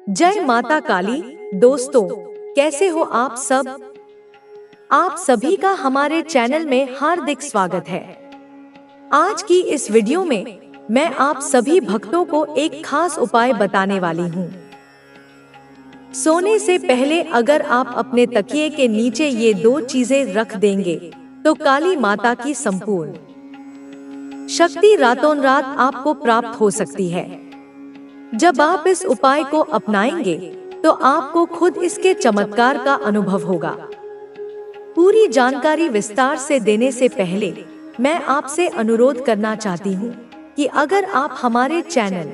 जय माता काली। दोस्तों, कैसे हो आप सब? आप सभी का हमारे चैनल में हार्दिक स्वागत है। आज की इस वीडियो में मैं आप सभी भक्तों को एक खास उपाय बताने वाली हूँ। सोने से पहले अगर आप अपने तकिए के नीचे ये दो चीजें रख देंगे तो काली माता की संपूर्ण शक्ति रातों रात आपको प्राप्त हो सकती है। जब आप इस उपाय को अपनाएंगे तो आपको खुद इसके चमत्कार का अनुभव होगा। पूरी जानकारी विस्तार से देने से पहले मैं आपसे अनुरोध करना चाहती हूँ कि अगर आप हमारे चैनल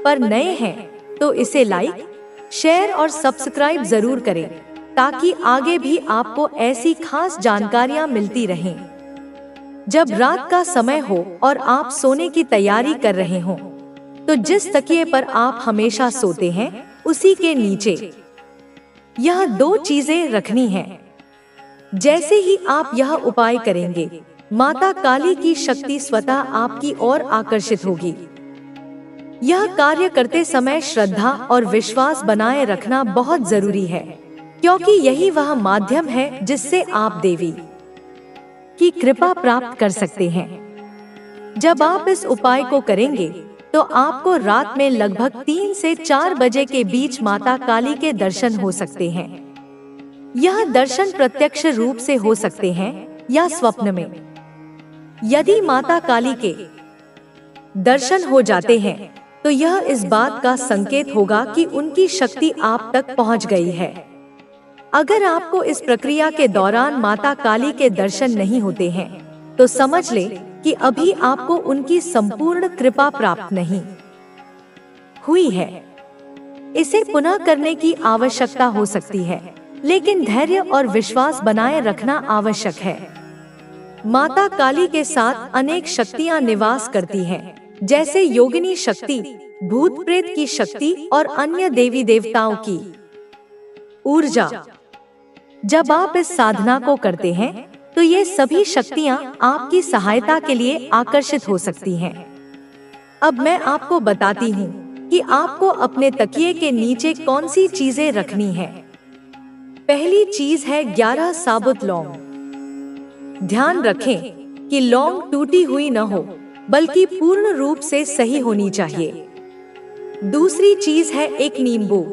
पर नए हैं तो इसे लाइक, शेयर और सब्सक्राइब जरूर करें ताकि आगे भी आपको ऐसी खास जानकारियाँ मिलती रहें। जब रात का समय हो और आप सोने की तैयारी कर रहे हों तो जिस तकिए पर आप हमेशा सोते हैं उसी के नीचे यह दो चीजें रखनी हैं। जैसे ही आप यह उपाय करेंगे, माता काली की शक्ति स्वतः आपकी ओर आकर्षित होगी। यह कार्य करते समय श्रद्धा और विश्वास बनाए रखना बहुत जरूरी है, क्योंकि यही वह माध्यम है जिससे आप देवी की कृपा प्राप्त कर सकते हैं। जब आप इस उपाय को करेंगे तो आपको रात में लगभग 3 से 4 बजे के बीच माता काली के दर्शन हो सकते हैं। यह दर्शन प्रत्यक्ष रूप से हो सकते हैं या स्वप्न में। यदि माता काली के दर्शन हो जाते हैं तो यह इस बात का संकेत होगा कि उनकी शक्ति आप तक पहुंच गई है। अगर आपको इस प्रक्रिया के दौरान माता काली के दर्शन नहीं होते हैं तो समझ ले कि अभी आपको उनकी संपूर्ण कृपा प्राप्त नहीं हुई है। इसे पुनः करने की आवश्यकता हो सकती है, लेकिन धैर्य और विश्वास बनाए रखना आवश्यक है। माता काली के साथ अनेक शक्तियां निवास करती हैं, जैसे योगिनी शक्ति, भूत प्रेत की शक्ति और अन्य देवी देवताओं की ऊर्जा। जब आप इस साधना को करते हैं तो ये सभी शक्तियाँ आपकी सहायता के लिए आकर्षित हो सकती हैं। अब मैं आपको बताती हूँ कि आपको अपने तकिए के नीचे कौन सी चीजें रखनी है। पहली चीज है 11 साबुत लौंग। ध्यान रखें कि लौंग टूटी हुई न हो, बल्कि पूर्ण रूप से सही होनी चाहिए। दूसरी चीज है एक नींबू।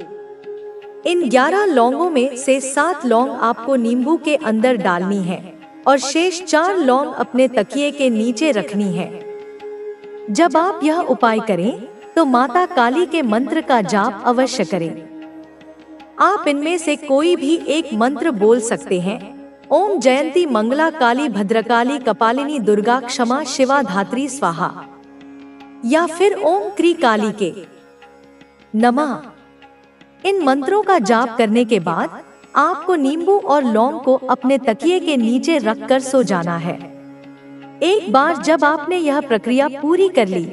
इन 11 लौंगों में से 7 लौंग आपको नींबू के अंदर डालनी है और शेष 4 लौंग अपने तकिए के नीचे रखनी है। जब आप यह उपाय करें तो माता काली के मंत्र का जाप अवश्य करें। आप इनमें से कोई भी एक मंत्र बोल सकते हैं। ओम जयंती मंगला काली भद्रकाली कपालिनी दुर्गा क्षमा शिवा धात्री स्वाहा, या फिर ओम क्री काली के नमः। इन मंत्रों का जाप करने के बाद आपको नींबू और लौंग को अपने तकिए के नीचे रखकर सो जाना है। एक बार जब आपने यह प्रक्रिया पूरी कर ली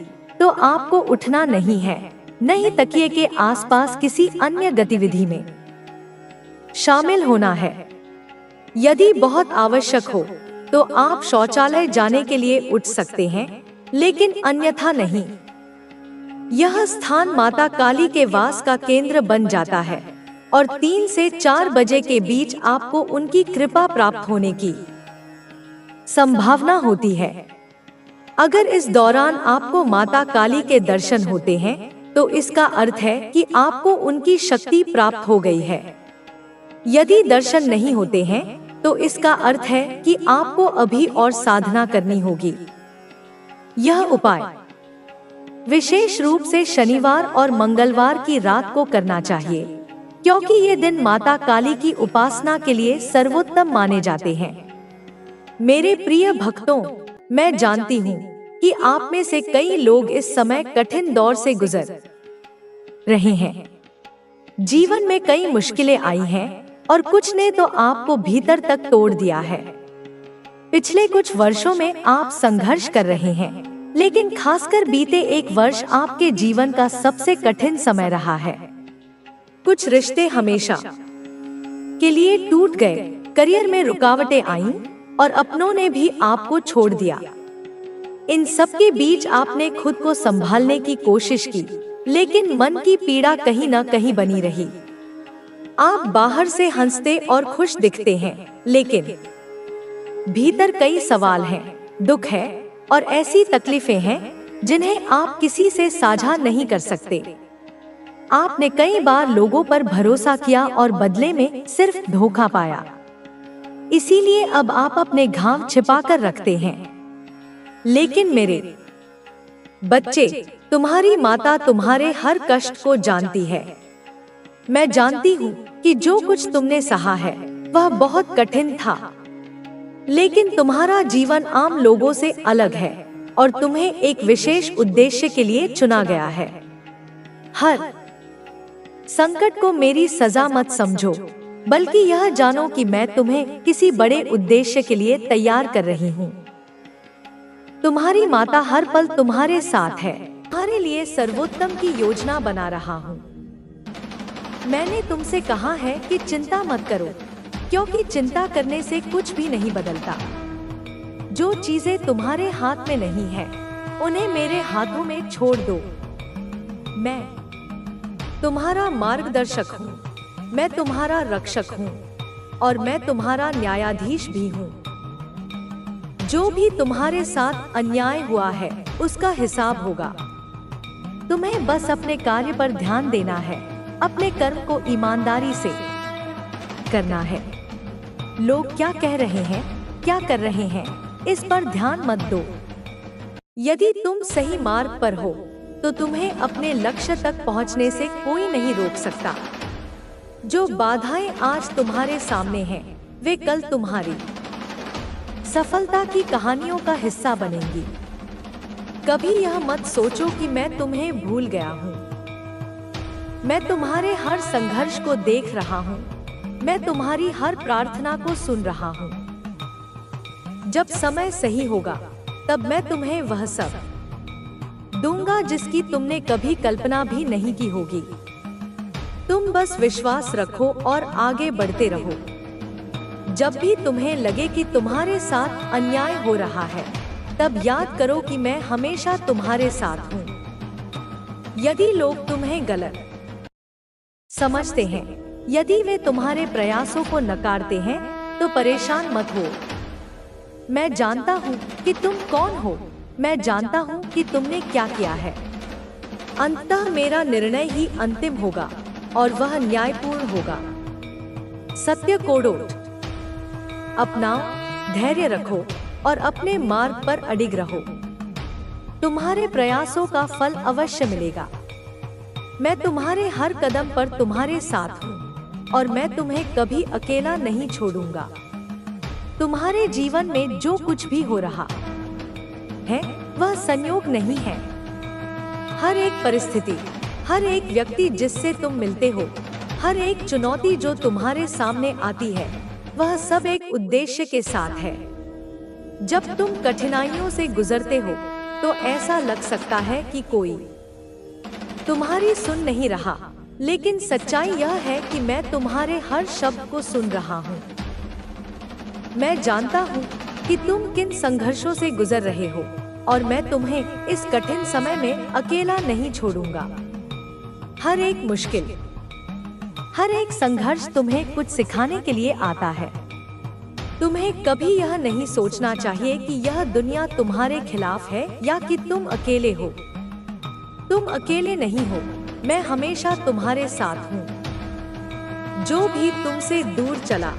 तो आपको उठना नहीं है, न ही तकिए के आसपास किसी अन्य गतिविधि में शामिल होना है। यदि बहुत आवश्यक हो तो आप शौचालय जाने के लिए उठ सकते हैं, लेकिन अन्यथा नहीं। यह स्थान माता काली के वास का केंद्र बन जाता है और 3 से 4 बजे के बीच आपको उनकी कृपा प्राप्त होने की संभावना होती है। अगर इस दौरान आपको माता काली के दर्शन होते हैं तो इसका अर्थ है कि आपको उनकी शक्ति प्राप्त हो गई है। यदि दर्शन नहीं होते हैं तो इसका अर्थ है कि आपको अभी और साधना करनी होगी। यह उपाय विशेष रूप से शनिवार और मंगलवार की रात को करना चाहिए, क्योंकि ये दिन माता काली की उपासना के लिए सर्वोत्तम माने जाते हैं। मेरे प्रिय भक्तों, मैं जानती हूँ कि आप में से कई लोग इस समय कठिन दौर से गुजर रहे हैं। जीवन में कई मुश्किलें आई हैं और कुछ ने तो आपको भीतर तक तोड़ दिया है। पिछले कुछ वर्षों में आप संघर्ष कर रहे हैं, लेकिन खासकर बीते 1 वर्ष आपके जीवन का सबसे कठिन समय रहा है। कुछ रिश्ते हमेशा के लिए टूट गए, करियर में रुकावटें आईं और अपनों ने भी आपको छोड़ दिया। इन सब के बीच आपने खुद को संभालने की कोशिश की, लेकिन मन की पीड़ा कहीं न कहीं बनी रही। आप बाहर से हंसते और खुश दिखते हैं, लेकिन भीतर कई सवाल हैं, दुख है और ऐसी तकलीफें हैं जिन्हें आप किसी से साझा नहीं कर सकते। आपने कई बार लोगों पर भरोसा किया और बदले में सिर्फ धोखा पाया। इसीलिए अब आप अपने घाव छिपाकर रखते हैं। लेकिन मेरे बच्चे, तुम्हारी माता तुम्हारे हर कष्ट को जानती है। मैं जानती हूँ कि जो कुछ तुमने सहा है वह बहुत कठिन था, लेकिन तुम्हारा जीवन आम लोगों से अलग है और तुम्हें एक विशेष उद्देश्य के लिए चुना गया है। हर संकट को मेरी सजा मत समझो, बल्कि यह जानो कि मैं तुम्हें किसी बड़े उद्देश्य के लिए तैयार कर रही हूँ। तुम्हारी माता हर पल तुम्हारे साथ है, तुम्हारे लिए सर्वोत्तम की योजना बना रहा हूँ। मैंने तुमसे कहा है कि चिंता मत करो, क्योंकि चिंता करने से कुछ भी नहीं बदलता। जो चीजें तुम्हारे हाथ में नहीं है, उन्हें मेरे हाथों में छोड़ दो। मैं तुम्हारा मार्गदर्शक हूँ, मैं तुम्हारा रक्षक हूँ और मैं तुम्हारा न्यायाधीश भी हूँ। जो भी तुम्हारे साथ अन्याय हुआ है उसका हिसाब होगा। तुम्हें बस अपने कार्य पर ध्यान देना है, अपने कर्म को ईमानदारी से करना है। लोग क्या कह रहे हैं, क्या कर रहे हैं, इस पर ध्यान मत दो। यदि तुम सही मार्ग पर हो तो तुम्हें अपने लक्ष्य तक पहुंचने से कोई नहीं रोक सकता। जो बाधाएं आज तुम्हारे सामने हैं, वे कल तुम्हारी सफलता की कहानियों का हिस्सा बनेंगी। कभी यह मत सोचो कि मैं तुम्हें भूल गया हूँ। मैं तुम्हारे हर संघर्ष को देख रहा हूँ, मैं तुम्हारी हर प्रार्थना को सुन रहा हूँ। जब समय सही होगा तब मैं तुम्हें वह सब दूंगा जिसकी तुमने कभी कल्पना भी नहीं की होगी। तुम बस विश्वास रखो और आगे बढ़ते रहो। जब भी तुम्हें लगे कि तुम्हारे साथ अन्याय हो रहा है, तब याद करो कि मैं हमेशा तुम्हारे साथ हूँ। यदि लोग तुम्हें गलत समझते हैं, यदि वे तुम्हारे प्रयासों को नकारते हैं, तो परेशान मत हो। मैं जानता हूँ कि तुम कौन हो, मैं जानता हूँ कि तुमने क्या किया है। अंततः मेरा निर्णय ही अंतिम होगा और वह न्यायपूर्ण होगा। सत्य को अपनाओ, धैर्य रखो और अपने मार्ग पर अडिग रहो। तुम्हारे प्रयासों का फल अवश्य मिलेगा। मैं तुम्हारे हर कदम पर तुम्हारे साथ हूँ और मैं तुम्हें कभी अकेला नहीं छोड़ूंगा। तुम्हारे जीवन में जो कुछ भी हो रहा है वह संयोग नहीं है। हर एक परिस्थिति, हर एक व्यक्ति जिससे तुम मिलते हो, हर एक चुनौती जो तुम्हारे सामने आती है, वह सब एक उद्देश्य के साथ है। जब तुम कठिनाइयों से गुजरते हो तो ऐसा लग सकता है कि कोई तुम्हारी सुन नहीं रहा, लेकिन सच्चाई यह है कि मैं तुम्हारे हर शब्द को सुन रहा हूँ। मैं जानता हूँ कि तुम किन संघर्षों से गुजर रहे हो और मैं तुम्हें इस कठिन समय में अकेला नहीं छोड़ूंगा। हर एक मुश्किल, हर एक संघर्ष तुम्हें कुछ सिखाने के लिए आता है। तुम्हें कभी यह नहीं सोचना चाहिए कि यह दुनिया तुम्हारे खिलाफ है या कि तुम अकेले हो। तुम अकेले नहीं हो, मैं हमेशा तुम्हारे साथ हूँ। जो भी तुमसे दूर चला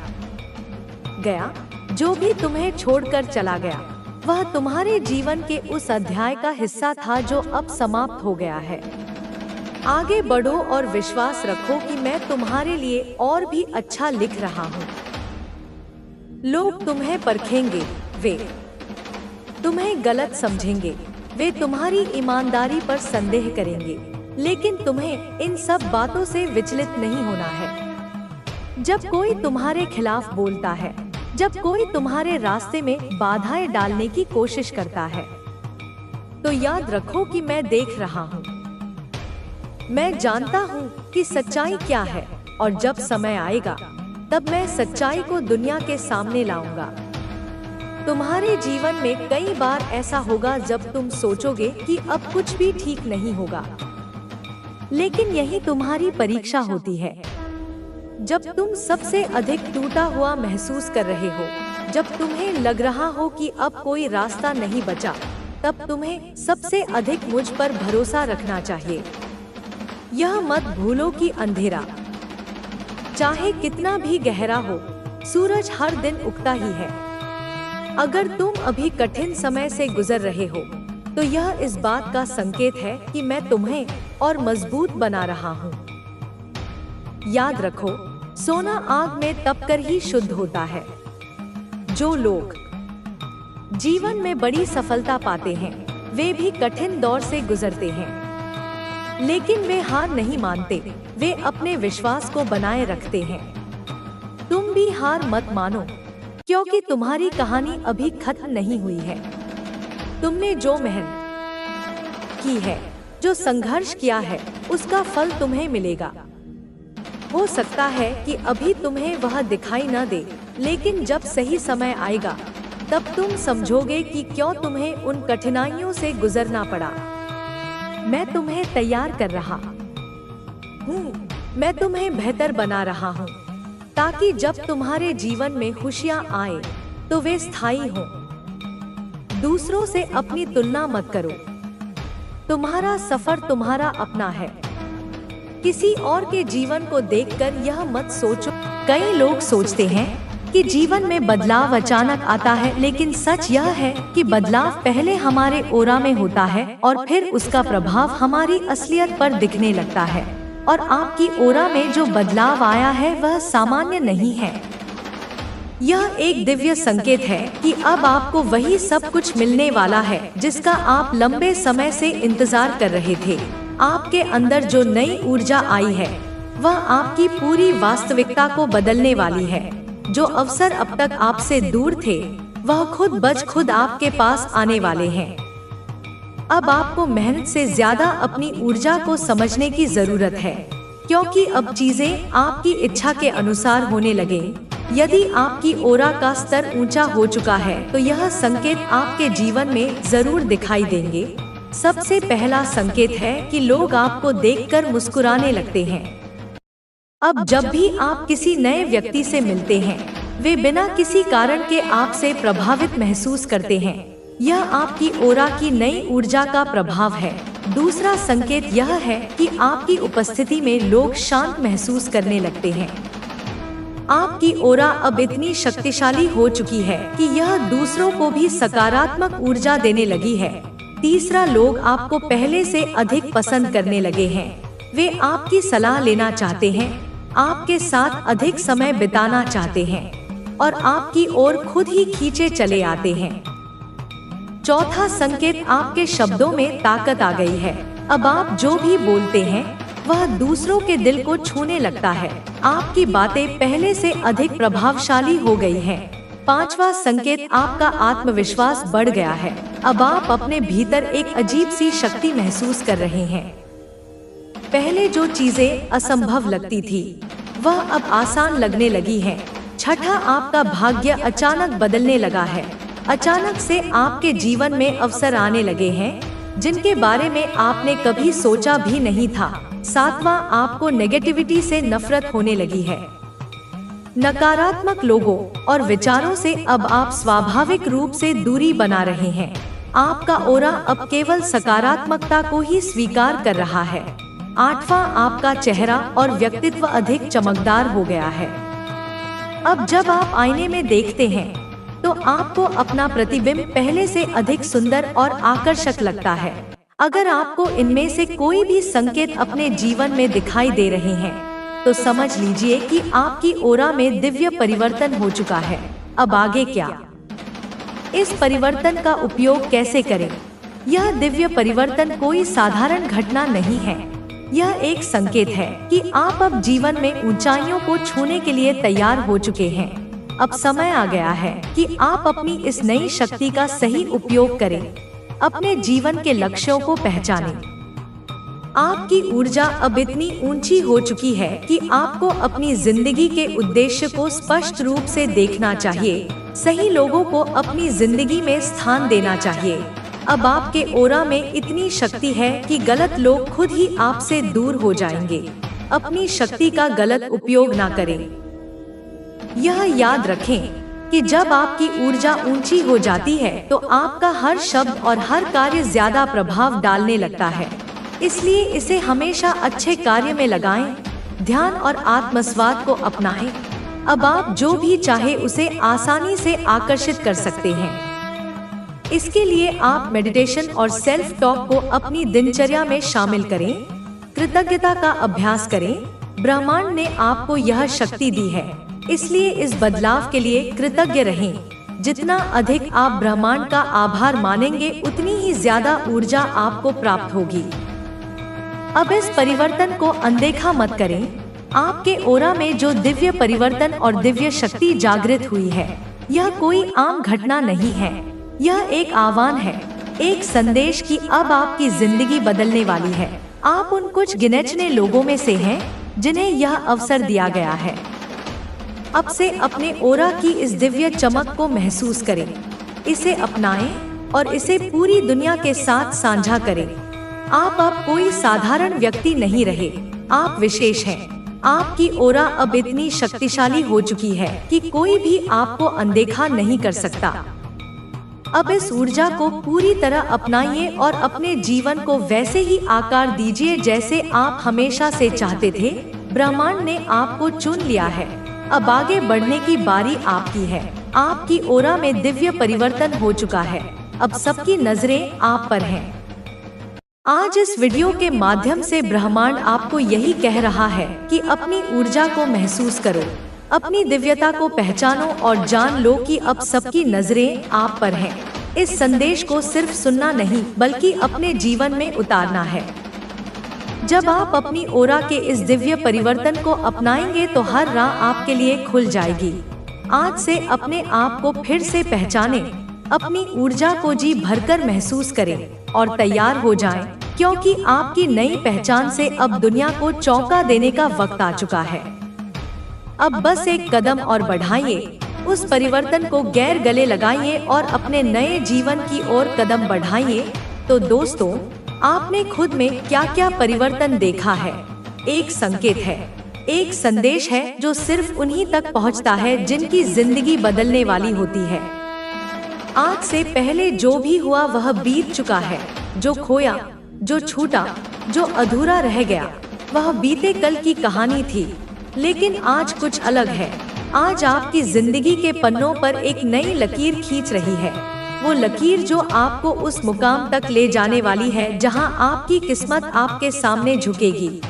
गया, जो भी तुम्हें छोड़कर चला गया, वह तुम्हारे जीवन के उस अध्याय का हिस्सा था जो अब समाप्त हो गया है। आगे बढ़ो और विश्वास रखो कि मैं तुम्हारे लिए और भी अच्छा लिख रहा हूँ। लोग तुम्हें परखेंगे, वे तुम्हें गलत समझेंगे, वे तुम्हारी ईमानदारी पर संदेह करेंगे, लेकिन तुम्हें इन सब बातों से विचलित नहीं होना है। जब कोई तुम्हारे खिलाफ बोलता है, जब कोई तुम्हारे रास्ते में बाधाएं डालने की कोशिश करता है, तो याद रखो कि मैं देख रहा हूँ। मैं जानता हूँ कि सच्चाई क्या है और जब समय आएगा तब मैं सच्चाई को दुनिया के सामने लाऊंगा। तुम्हारे जीवन में कई बार ऐसा होगा जब तुम सोचोगे कि अब कुछ भी ठीक नहीं होगा। लेकिन यही तुम्हारी परीक्षा होती है। जब तुम सबसे अधिक टूटा हुआ महसूस कर रहे हो, जब तुम्हें लग रहा हो कि अब कोई रास्ता नहीं बचा, तब तुम्हें सबसे अधिक मुझ पर भरोसा रखना चाहिए। यह मत भूलो कि अंधेरा चाहे कितना भी गहरा हो, सूरज हर दिन उगता ही है। अगर तुम अभी कठिन समय से गुजर रहे हो, तो यह इस बात का संकेत है कि मैं तुम्हें और मजबूत बना रहा हूँ। याद रखो, सोना आग में तपकर ही शुद्ध होता है। जो लोग जीवन में बड़ी सफलता पाते हैं, वे भी कठिन दौर से गुजरते हैं, लेकिन वे हार नहीं मानते, वे अपने विश्वास को बनाए रखते हैं। तुम भी हार मत मानो, क्योंकि तुम्हारी कहानी अभी खत्म नहीं हुई है। तुमने जो मेहनत की है, जो संघर्ष किया है, उसका फल तुम्हें मिलेगा। हो सकता है कि अभी तुम्हें वह दिखाई न दे, लेकिन जब सही समय आएगा, तब तुम समझोगे कि क्यों तुम्हें उन कठिनाइयों से गुजरना पड़ा। मैं तुम्हें तैयार कर रहा हूँ, मैं तुम्हें बेहतर बना रहा हूँ, ताकि जब तुम्हारे जीवन में खुशियाँ आए तो वे स्थायी हों। दूसरों से अपनी तुलना मत करो। तुम्हारा सफर तुम्हारा अपना है। किसी और के जीवन को देखकर यह मत सोचो। कई लोग सोचते हैं कि जीवन में बदलाव अचानक आता है, लेकिन सच यह है कि बदलाव पहले हमारे ओरा में होता है और फिर उसका प्रभाव हमारी असलियत पर दिखने लगता है। और आपकी ओरा में जो बदलाव आया है वह सामान्य नहीं है। यह एक दिव्य संकेत है कि अब आपको वही सब कुछ मिलने वाला है जिसका आप लंबे समय से इंतजार कर रहे थे। आपके अंदर जो नई ऊर्जा आई है, वह आपकी पूरी वास्तविकता को बदलने वाली है। जो अवसर अब तक आपसे दूर थे, वह खुद ब खुद आपके पास आने वाले हैं। अब आपको मेहनत से ज्यादा अपनी ऊर्जा को समझने की जरूरत है, क्योंकि अब चीजें आपकी इच्छा के अनुसार होने लगे। यदि आपकी ओरा का स्तर ऊंचा हो चुका है, तो यह संकेत आपके जीवन में जरूर दिखाई देंगे। सबसे पहला संकेत है कि लोग आपको देखकर मुस्कुराने लगते हैं। अब जब भी आप किसी नए व्यक्ति से मिलते हैं, वे बिना किसी कारण के आपसे प्रभावित महसूस करते हैं। यह आपकी ओरा की नई ऊर्जा का प्रभाव है। दूसरा संकेत यह है कि आपकी उपस्थिति में लोग शांत महसूस करने लगते हैं। आपकी ओरा अब इतनी शक्तिशाली हो चुकी है कि यह दूसरों को भी सकारात्मक ऊर्जा देने लगी है। तीसरा, लोग आपको पहले से अधिक पसंद करने लगे हैं। वे आपकी सलाह लेना चाहते हैं, आपके साथ अधिक समय बिताना चाहते हैं और आपकी ओर खुद ही खींचे चले आते हैं। चौथा संकेत, आपके शब्दों में ताकत आ गई है। अब आप जो भी बोलते हैं, वह दूसरों के दिल को छूने लगता है। आपकी बातें पहले से अधिक प्रभावशाली हो गई हैं। पांचवा संकेत, आपका आत्मविश्वास बढ़ गया है। अब आप अपने भीतर एक अजीब सी शक्ति महसूस कर रहे हैं। पहले जो चीजें असंभव लगती थी, वह अब आसान लगने लगी हैं। छठा, आपका भाग्य अचानक बदलने लगा है। अचानक से आपके जीवन में अवसर आने लगे हैं जिनके बारे में आपने कभी सोचा भी नहीं था। सातवां, आपको नेगेटिविटी से नफरत होने लगी है। नकारात्मक लोगों और विचारों से अब आप स्वाभाविक रूप से दूरी बना रहे हैं। आपका ओरा अब केवल सकारात्मकता को ही स्वीकार कर रहा है। आठवां, आपका चेहरा और व्यक्तित्व अधिक चमकदार हो गया है। अब जब आप आईने में देखते हैं, तो आपको अपना प्रतिबिंब पहले से अधिक सुंदर और आकर्षक लगता है। अगर आपको इनमें से कोई भी संकेत अपने जीवन में दिखाई दे रहे हैं, तो समझ लीजिए कि आपकी ओरा में दिव्य परिवर्तन हो चुका है। अब आगे क्या? इस परिवर्तन का उपयोग कैसे करें? यह दिव्य परिवर्तन कोई साधारण घटना नहीं है। यह एक संकेत है कि आप अब जीवन में ऊंचाइयों को छूने के लिए तैयार हो चुके हैं। अब समय आ गया है कि आप अपनी इस नई शक्ति का सही उपयोग करें, अपने जीवन के लक्ष्यों को पहचानें। आपकी ऊर्जा अब इतनी ऊंची हो चुकी है कि आपको अपनी जिंदगी के उद्देश्य को स्पष्ट रूप से देखना चाहिए। सही लोगों को अपनी जिंदगी में स्थान देना चाहिए। अब आपके ओरा में इतनी शक्ति है कि गलत लोग खुद ही आपसे दूर हो जाएंगे। अपनी शक्ति का गलत उपयोग ना करें। यह याद रखें कि जब आपकी ऊर्जा ऊंची हो जाती है तो आपका हर शब्द और हर कार्य ज्यादा प्रभाव डालने लगता है। इसलिए इसे हमेशा अच्छे कार्य में लगाएं, ध्यान और आत्मसंवाद को अपनाएं। अब आप जो भी चाहे उसे आसानी से आकर्षित कर सकते हैं। इसके लिए आप मेडिटेशन और सेल्फ टॉक को अपनी दिनचर्या में शामिल करें। कृतज्ञता का अभ्यास करें। ब्रह्मांड ने आपको यह शक्ति दी है, इसलिए इस बदलाव के लिए कृतज्ञ रहें। जितना अधिक आप ब्रह्मांड का आभार मानेंगे, उतनी ही ज्यादा ऊर्जा आपको प्राप्त होगी। अब इस परिवर्तन को अनदेखा मत करें। आपके ओरा में जो दिव्य परिवर्तन और दिव्य शक्ति जागृत हुई है, यह कोई आम घटना नहीं है। यह एक आह्वान है, एक संदेश कि अब आपकी जिंदगी बदलने वाली है। आप उन कुछ गिने-चुने लोगों में से हैं जिन्हें यह अवसर दिया गया है। अब से अपने ओरा की इस दिव्य चमक को महसूस करें, इसे अपनाएं और इसे पूरी दुनिया के साथ साझा करें। आप अब कोई साधारण व्यक्ति नहीं रहे, आप विशेष हैं। आपकी ओरा अब इतनी शक्तिशाली हो चुकी है कि कोई भी आपको अनदेखा नहीं कर सकता। अब इस ऊर्जा को पूरी तरह अपनाइए और अपने जीवन को वैसे ही आकार दीजिए जैसे आप हमेशा से चाहते थे। ब्रह्मांड ने आपको चुन लिया है। अब आगे बढ़ने की बारी आपकी है। आपकी ओरा में दिव्य परिवर्तन हो चुका है। अब सबकी नजरें आप पर हैं। आज इस वीडियो के माध्यम से ब्रह्मांड आपको यही कह रहा है कि अपनी ऊर्जा को महसूस करो, अपनी दिव्यता को पहचानो और जान लो कि अब सबकी नजरें आप पर हैं। इस संदेश को सिर्फ सुनना नहीं बल्कि अपने जीवन में उतारना है। जब आप अपनी ओरा के इस दिव्य परिवर्तन को अपनाएंगे तो हर राह आपके लिए खुल जाएगी। आज से अपने आप को फिर से पहचानें, अपनी ऊर्जा को जी भरकर महसूस करें और तैयार हो जाएं, क्योंकि आपकी नई पहचान से अब दुनिया को चौंका देने का वक्त आ चुका है। अब बस एक कदम और बढ़ाइए, उस परिवर्तन को गैर गले लगाइए और अपने नए जीवन की ओर कदम बढ़ाइए। तो दोस्तों, आपने खुद में क्या क्या परिवर्तन देखा है? एक संकेत है, एक संदेश है जो सिर्फ उन्हीं तक पहुंचता है जिनकी जिंदगी बदलने वाली होती है। आज से पहले जो भी हुआ वह बीत चुका है। जो खोया, जो छूटा, जो अधूरा रह गया, वह बीते कल की कहानी थी। लेकिन आज कुछ अलग है। आज आपकी जिंदगी के पन्नों पर एक नई लकीर खींच रही है। वो लकीर जो आपको उस मुकाम तक ले जाने वाली है जहां आपकी किस्मत आपके सामने झुकेगी।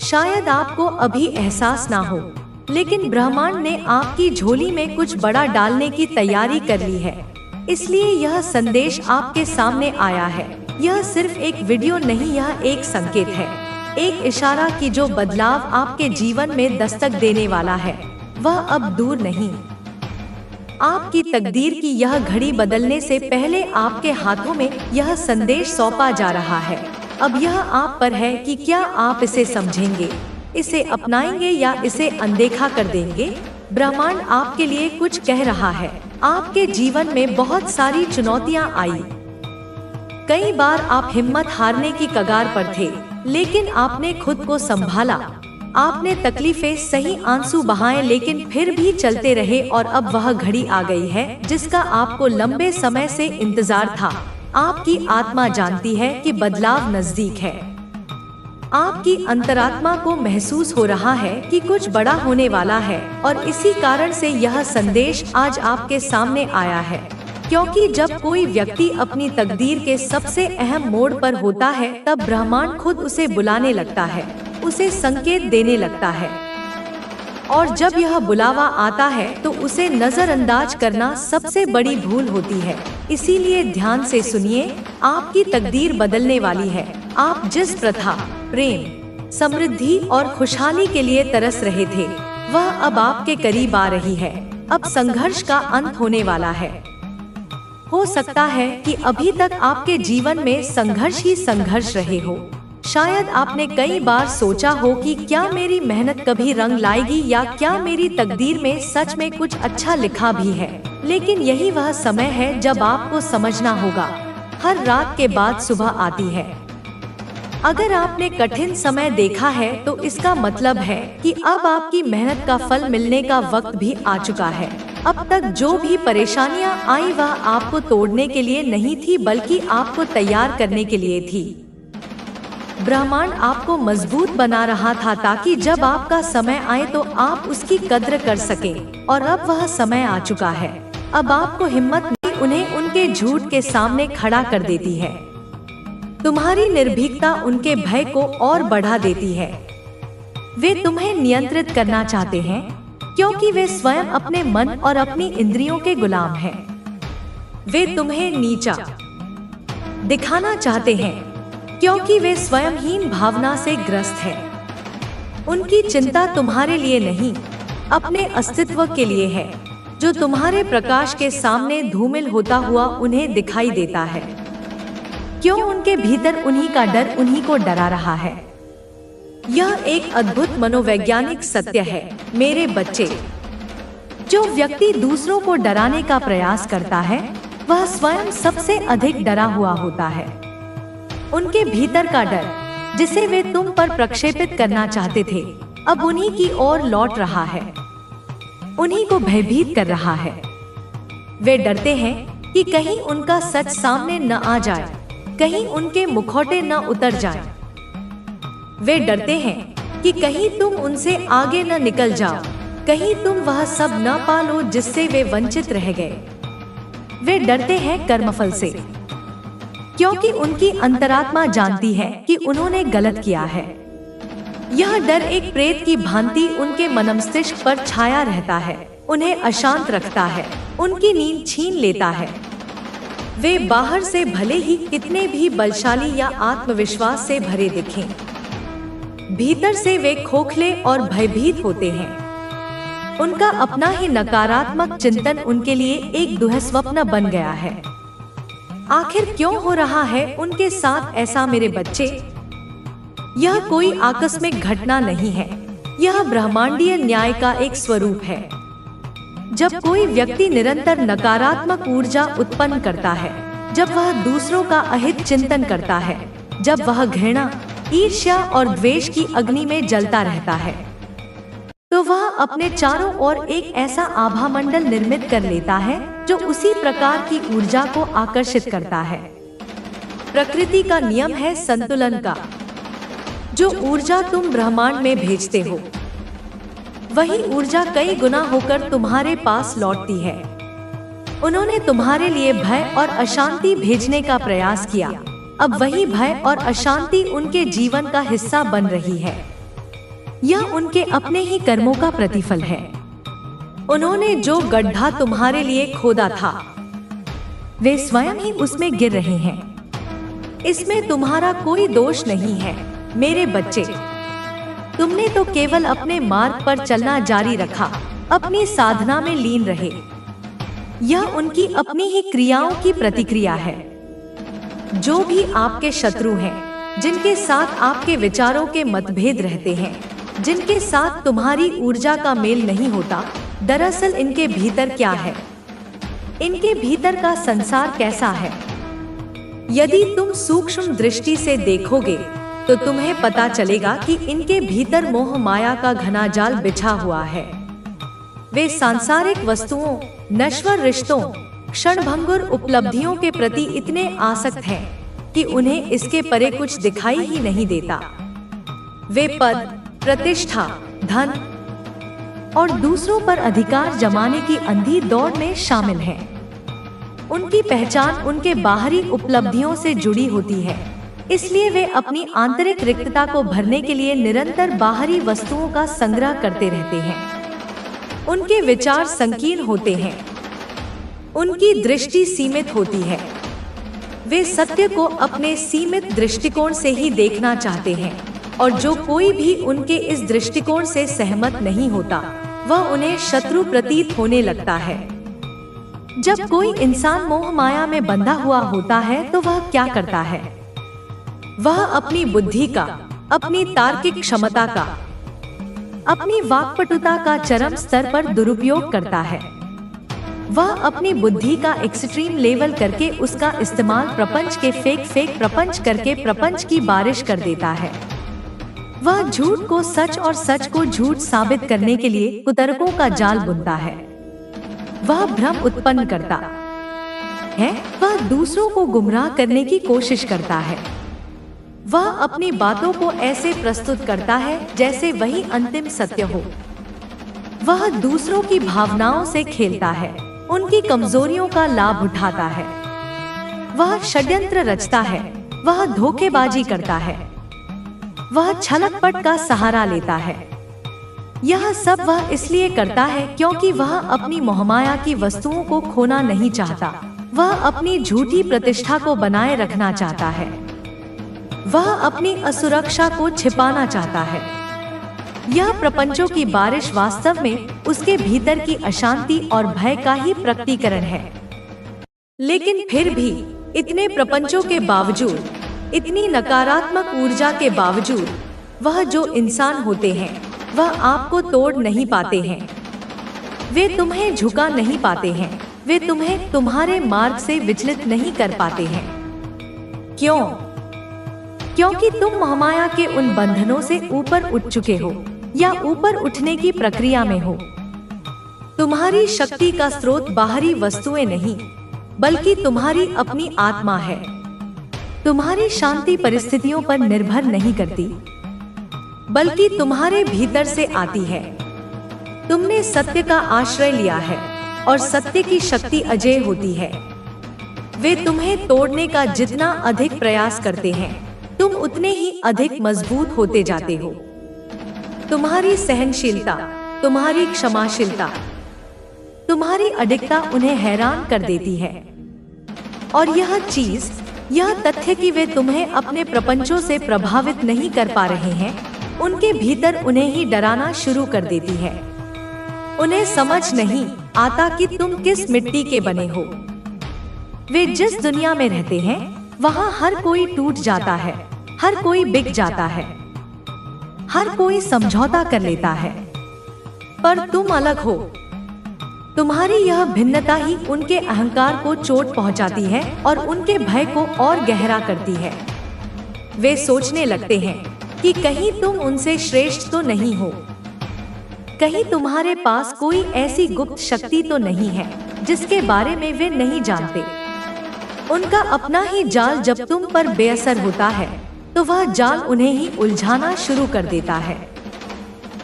शायद आपको अभी एहसास ना हो, लेकिन ब्रह्मांड ने आपकी झोली में कुछ बड़ा डालने की तैयारी कर ली है। इसलिए यह संदेश आपके सामने आया है। यह सिर्फ एक वीडियो नहीं, यह एक संकेत है, एक इशारा कि जो बदलाव आपके जीवन में दस्तक देने वाला है वह अब दूर नहीं। आपकी तकदीर की यह घड़ी बदलने से पहले आपके हाथों में यह संदेश सौंपा जा रहा है। अब यह आप पर है कि क्या आप इसे समझेंगे, इसे अपनाएंगे या इसे अनदेखा कर देंगे। ब्रह्मांड आपके लिए कुछ कह रहा है। आपके जीवन में बहुत सारी चुनौतियां आई। कई बार आप हिम्मत हारने की कगार पर थे, लेकिन आपने खुद को संभाला। आपने तकलीफें सही आंसू बहाए, लेकिन फिर भी चलते रहे और अब वह घड़ी आ गई है जिसका आपको लंबे समय से इंतजार था। आपकी आत्मा जानती है कि बदलाव नजदीक है। आपकी अंतरात्मा को महसूस हो रहा है कि कुछ बड़ा होने वाला है और इसी कारण से यह संदेश आज आपके सामने आया है। क्योंकि जब कोई व्यक्ति अपनी तकदीर के सबसे अहम मोड़ पर होता है, तब ब्रह्मांड खुद उसे बुलाने लगता है, उसे संकेत देने लगता है। और जब यह बुलावा आता है तो उसे नजरअंदाज करना सबसे बड़ी भूल होती है। इसीलिए ध्यान से सुनिए, आपकी तकदीर बदलने वाली है। आप जिस प्रथा, प्रेम, समृद्धि और खुशहाली के लिए तरस रहे थे, वह अब आपके करीब आ रही है। अब संघर्ष का अंत होने वाला है। हो सकता है कि अभी तक आपके जीवन में संघर्ष ही संघर्ष रहे हो। शायद आपने कई बार सोचा हो कि क्या मेरी मेहनत कभी रंग लाएगी या क्या मेरी तकदीर में सच में कुछ अच्छा लिखा भी है। लेकिन यही वह समय है जब आपको समझना होगा, हर रात के बाद सुबह आती है। अगर आपने कठिन समय देखा है तो इसका मतलब है कि अब आपकी मेहनत का फल मिलने का वक्त भी आ चुका है। अब तक जो भी परेशानियां आई वह आपको तोड़ने के लिए नहीं थी, बल्कि आपको तैयार करने के लिए थी। ब्रह्मांड आपको मजबूत बना रहा था ताकि जब आपका समय आए तो आप उसकी कद्र कर सकें, और अब वह समय आ चुका है। अब आपको हिम्मत नहीं उन्हें उनके झूठ के सामने खड़ा कर देती है। तुम्हारी निर्भीकता उनके भय को और बढ़ा देती है। वे तुम्हें नियंत्रित करना चाहते हैं क्योंकि वे स्वयं अपने मन और अपनी इंद्रियों के गुलाम हैं। वे तुम्हें नीचा दिखाना चाहते हैं क्योंकि वे स्वयं हीन भावना से ग्रस्त हैं। उनकी चिंता तुम्हारे लिए नहीं, अपने अस्तित्व के लिए है, जो तुम्हारे प्रकाश के सामने धूमिल होता हुआ उन्हें दिखाई देता है। क्यों उनके भीतर उन्हीं का डर उन्हीं को डरा रहा है। यह एक अद्भुत मनोवैज्ञानिक सत्य है मेरे बच्चे। जो व्यक्ति दूसरों को डराने का प्रयास करता है वह स्वयं सबसे अधिक डरा हुआ होता है। उनके भीतर का डर जिसे वे तुम पर प्रक्षेपित करना चाहते थे अब उन्हीं की ओर लौट रहा है, उन्हीं को भयभीत कर रहा है। वे डरते हैं कि कहीं उनका सच सामने न आ जाए, कहीं उनके मुखौटे न उतर जाएं। वे डरते हैं कि कहीं तुम उनसे आगे न निकल जाओ, कहीं तुम वह सब न पालो जिससे वे वंचित रह गए। वे डरते हैं कर्मफल से, क्योंकि उनकी अंतरात्मा जानती है कि उन्होंने गलत किया है। यह डर एक प्रेत की भांति उनके मनमस्तिष्क पर छाया रहता है, उन्हें अशांत रखता है, उनकी नींद छीन लेता है। वे बाहर से भले ही कितने भी बलशाली या आत्मविश्वास से भरे दिखें, भीतर से वे खोखले और भयभीत होते हैं। उनका अपना ही नकारात्मक चिंतन उनके लिए एक दुःस्वप्न बन गया है। आखिर क्यों हो रहा है उनके साथ ऐसा मेरे बच्चे? यह कोई आकस्मिक घटना नहीं है, यह ब्रह्मांडीय न्याय का एक स्वरूप है। जब कोई व्यक्ति निरंतर नकारात्मक ऊर्जा उत्पन्न करता है, जब वह दूसरों का अहित चिंतन करता है, जब वह घृणा, ईर्ष्या और द्वेष की अग्नि में जलता रहता है, तो वह अपने चारों ओर एक ऐसा आभा मंडल निर्मित कर लेता है जो उसी प्रकार की ऊर्जा को आकर्षित करता है। प्रकृति का नियम है संतुलन का। जो ऊर्जा तुम ब्रह्मांड में भेजते हो वही ऊर्जा कई गुना होकर तुम्हारे पास लौटती है। उन्होंने तुम्हारे लिए भय और अशांति भेजने का प्रयास किया, अब वही भय और अशांति उनके जीवन का हिस्सा बन रही है। यह उनके अपने ही कर्मों का प्रतिफल है। उन्होंने जो गड्ढा तुम्हारे लिए खोदा था वे स्वयं ही उसमें गिर रहे हैं। इसमें तुम्हारा कोई दोष नहीं है मेरे बच्चे। तुमने तो केवल अपने मार्ग पर चलना जारी रखा, अपनी साधना में लीन रहे। यह उनकी अपनी ही क्रियाओं की प्रतिक्रिया है। जो भी आपके शत्रु हैं, जिनके साथ आपके विचारों के मतभेद रहते हैं, जिनके साथ तुम्हारी ऊर्जा का मेल नहीं होता, दरअसल इनके भीतर क्या है, इनके भीतर का संसार कैसा है। यदि तुम सूक्ष्म दृष्टि से देखोगे तो तुम्हें पता चलेगा कि इनके भीतर मोह माया का घना जाल बिछा हुआ है। वे सांसारिक वस्तुओं, नश्वर रिश्तों, क्षणभंगुर उपलब्धियों के प्रति इतने आसक्त हैं कि उन्हें इसके परे कुछ दिखाई ही नहीं देता। वे पद, प्रतिष्ठा, धन और दूसरों पर अधिकार जमाने की अंधी दौड़ में शामिल हैं। उनकी पहचान उनके बाहरी उपलब्धियों से जुड़ी होती है, इसलिए वे अपनी आंतरिक रिक्तता को भरने के लिए निरंतर बाहरी वस्तुओं का संग्रह करते रहते हैं। उनके विचार संकीर्ण होते हैं, उनकी दृष्टि सीमित होती है। वे सत्य को अपने सीमित दृष्टिकोण से ही देखना चाहते हैं, और जो कोई भी उनके इस दृष्टिकोण से सहमत नहीं होता वह उन्हें शत्रु प्रतीत होने लगता है। जब कोई इंसान मोह माया में बंधा हुआ होता है तो वह क्या करता है? वह अपनी बुद्धि का, अपनी तार्किक क्षमता का, अपनी वाक्पटुता का चरम स्तर पर दुरुपयोग करता है। वह अपनी बुद्धि का एक्सट्रीम लेवल करके उसका इस्तेमाल प्रपंच के फेक प्रपंच करके प्रपंच की बारिश कर देता है। वह झूठ को सच और सच को झूठ साबित करने के लिए कुतर्कों का जाल बुनता है। वह भ्रम उत्पन्न करता है। वह दूसरों को गुमराह करने की कोशिश करता है। वह अपनी बातों को ऐसे प्रस्तुत करता है जैसे वही अंतिम सत्य हो। वह दूसरों की भावनाओं से खेलता है, उनकी कमजोरियों का लाभ उठाता है। वह षड्यंत्र रचता है, वह धोखेबाजी करता है, वह छलकपट का सहारा लेता है। यह सब वह इसलिए करता है क्योंकि वह अपनी मोहमाया की वस्तुओं को खोना नहीं चाहता। वह अपनी झूठी प्रतिष्ठा को बनाए रखना चाहता है। वह अपनी असुरक्षा को छिपाना चाहता है। यह प्रपंचों की बारिश वास्तव में उसके भीतर की अशांति और भय का ही प्रकटीकरण है। लेकिन फिर भी इतने प्रपंचों के बावजूद, इतनी नकारात्मक ऊर्जा के बावजूद, वह जो इंसान होते हैं वह आपको तोड़ नहीं पाते हैं। वे तुम्हें झुका नहीं पाते हैं। वे तुम्हें तुम्हारे मार्ग से विचलित नहीं कर पाते हैं। क्यों? क्योंकि तुम महामाया के उन बंधनों से ऊपर उठ चुके हो या ऊपर उठने की प्रक्रिया में हो। तुम्हारी शक्ति का स्रोत बाहरी वस्तुएं नहीं, बल्कि तुम्हारी अपनी आत्मा है। तुम्हारी शांति परिस्थितियों पर निर्भर नहीं करती, बल्कि तुम्हारे भीतर से आती है। तुमने सत्य का आश्रय लिया है और सत्य की शक्ति अजेय होती है। वे तुम्हें तोड़ने का जितना अधिक प्रयास करते हैं, तुम उतने ही अधिक मजबूत होते जाते हो। तुम्हारी सहनशीलता, तुम्हारी क्षमाशीलता, तुम्हारी अडिगता उन्हें हैरान कर देती है। और यह तथ्य कि वे तुम्हें अपने प्रपंचों से प्रभावित नहीं कर पा रहे हैं, उनके भीतर उन्हें ही डराना शुरू कर देती है। उन्हें समझ नहीं आता कि तुम किस मिट्टी के बने हो। वे जिस दुनिया में रहते हैं वहाँ हर कोई टूट जाता है, हर कोई बिक जाता है, हर कोई समझौता कर लेता है। पर तुम अलग हो। तुम्हारी यह भिन्नता ही उनके अहंकार को चोट पहुंचाती है और उनके भय को और गहरा करती है। वे सोचने लगते हैं कि कहीं तुम उनसे श्रेष्ठ तो नहीं हो, कहीं तुम्हारे पास कोई ऐसी गुप्त शक्ति तो नहीं है जिसके बारे में वे नहीं जानते। उनका अपना ही जाल जब तुम पर बेअसर होता है तो वह जाल उन्हें ही उलझाना शुरू कर देता है।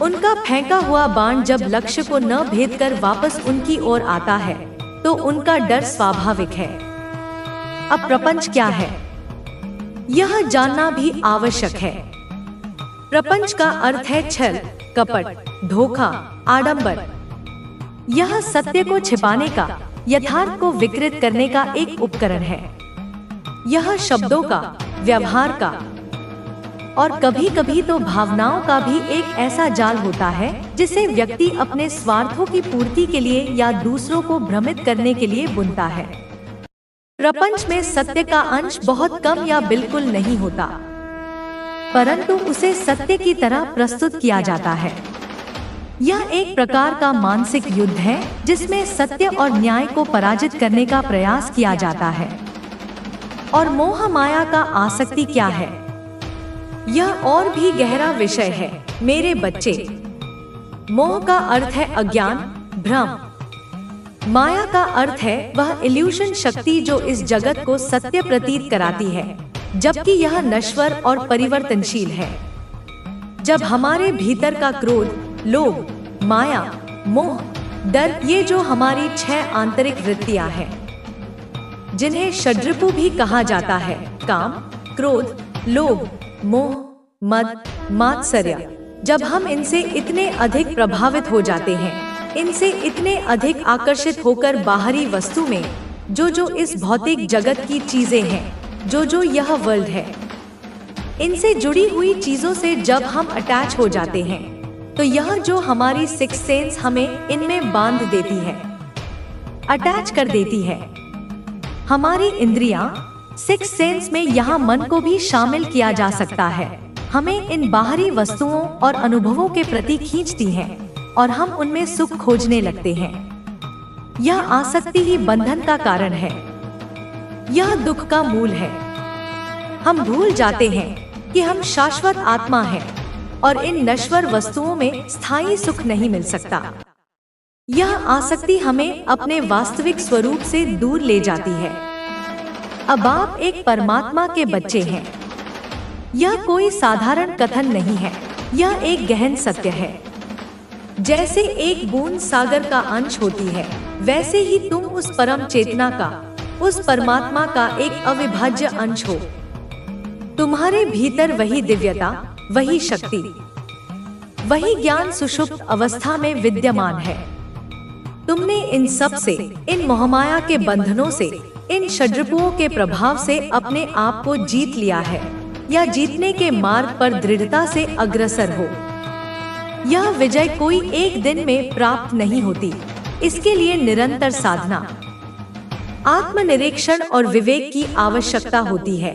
उनका फेंका हुआ बाण जब लक्ष्य को न भेद कर वापस उनकी ओर आता है तो उनका डर स्वाभाविक है। अब प्रपंच क्या है, यह जानना भी आवश्यक है। प्रपंच का अर्थ है छल, कपट, धोखा, आडंबर। यह सत्य को छिपाने का, यथार्थ को विकृत करने का एक उपकरण है। यह शब्दों का, व्यवहार का और कभी कभी तो भावनाओं का भी एक ऐसा जाल होता है जिसे व्यक्ति अपने स्वार्थों की पूर्ति के लिए या दूसरों को भ्रमित करने के लिए बुनता है। प्रपंच में सत्य का अंश बहुत कम या बिल्कुल नहीं होता, परंतु उसे सत्य की तरह प्रस्तुत किया जाता है। यह एक प्रकार का मानसिक युद्ध है जिसमें सत्य और न्याय को पराजित करने का प्रयास किया जाता है। और मोह माया का आसक्ति क्या है, यह और भी गहरा विषय है मेरे बच्चे। मोह का अर्थ है अज्ञान, भ्रम। माया का अर्थ है वह इल्यूशन शक्ति जो इस जगत को सत्य प्रतीत कराती है, जबकि यह नश्वर और परिवर्तनशील है। जब हमारे भीतर का क्रोध, लोभ, माया, मोह, डर, ये जो हमारी 6 आंतरिक वृत्तियां हैं, जिन्हें षड्रिपु भी कहा जाता है, काम, क्रोध, लोभ, मोह, मद, मात्सर्य, जब हम इनसे इतने अधिक प्रभावित हो जाते हैं, इनसे इतने अधिक आकर्षित होकर बाहरी वस्तु में, जो इस भौतिक जगत की चीजें हैं, जो यह वर्ल्ड है, इनसे जुड़ी हुई चीजों से जब हम अटैच हो जाते हैं, तो यह जो हमारी सिक्स सेंस हमें इनमें बांध देती है, अटैच कर देती है। हमारी इंद्रियां, सिक्स सेंस में यहाँ मन को भी शामिल किया जा सकता है, हमें इन बाहरी वस्तुओं और अनुभवों के प्रति खींचती हैं और हम उनमें सुख खोजने लगते हैं। यह आसक्ति ही बंधन का कारण है। यह दुख का मूल है। हम भूल जाते हैं कि हम शाश्वत आत्मा हैं और इन नश्वर वस्तुओं में स्थायी सुख नहीं मिल सकता। यह आसक्ति हमें अपने वास्तविक स्वरूप से दूर ले जाती है। अब आप एक परमात्मा के बच्चे हैं। यह कोई साधारण कथन नहीं है, यह एक गहन सत्य है। जैसे एक बूंद सागर का अंश होती है, वैसे ही तुम उस परम चेतना का, उस परमात्मा का एक अविभाज्य अंश हो। तुम्हारे भीतर वही दिव्यता, वही शक्ति, वही ज्ञान सुषुप्त अवस्था में विद्यमान है। तुमने इन सब से, इन मोहमाया के बंधनों से, इन षड्रिपुओं के प्रभाव से अपने आप को जीत लिया है या जीतने के मार्ग पर दृढ़ता से अग्रसर हो। यह विजय कोई एक दिन में प्राप्त नहीं होती, इसके लिए निरंतर साधना, आत्मनिरीक्षण और विवेक की आवश्यकता होती है।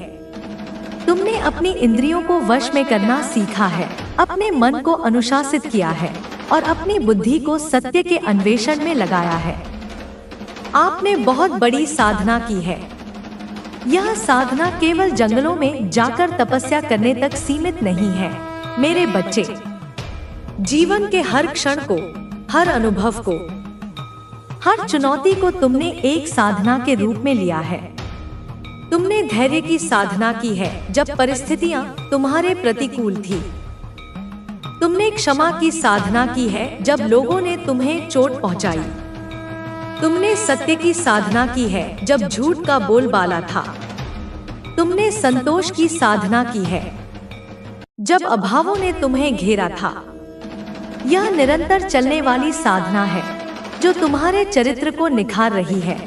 तुमने अपनी इंद्रियों को वश में करना सीखा है, अपने मन को अनुशासित किया है और अपनी बुद्धि को सत्य के अन्वेषण में लगाया है। आपने बहुत बड़ी साधना की है। यह साधना केवल जंगलों में जाकर तपस्या करने तक सीमित नहीं है। मेरे बच्चे, जीवन के हर क्षण को, हर अनुभव को, हर चुनौती को तुमने एक साधना के रूप में लिया है। तुमने धैर्य की साधना की है जब परिस्थितियां तुम्हारे प्रतिकूल थी। तुमने क्षमा की साधना की है जब लोगों ने तुम्हें चोट पहुंचाई। तुमने सत्य की साधना की है जब झूठ का बोलबाला था। तुमने संतोष की साधना की है जब अभावों ने तुम्हें घेरा था। यह निरंतर चलने वाली साधना है जो तुम्हारे चरित्र को निखार रही है,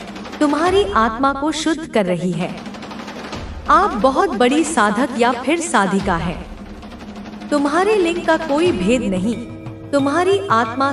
तुम्हारी आत्मा को शुद्ध कर रही है। आप बहुत बड़ी साधक या फिर साधिका हैं। तुम्हारे लिंग का कोई भेद नहीं, तुम्हारी आत्मा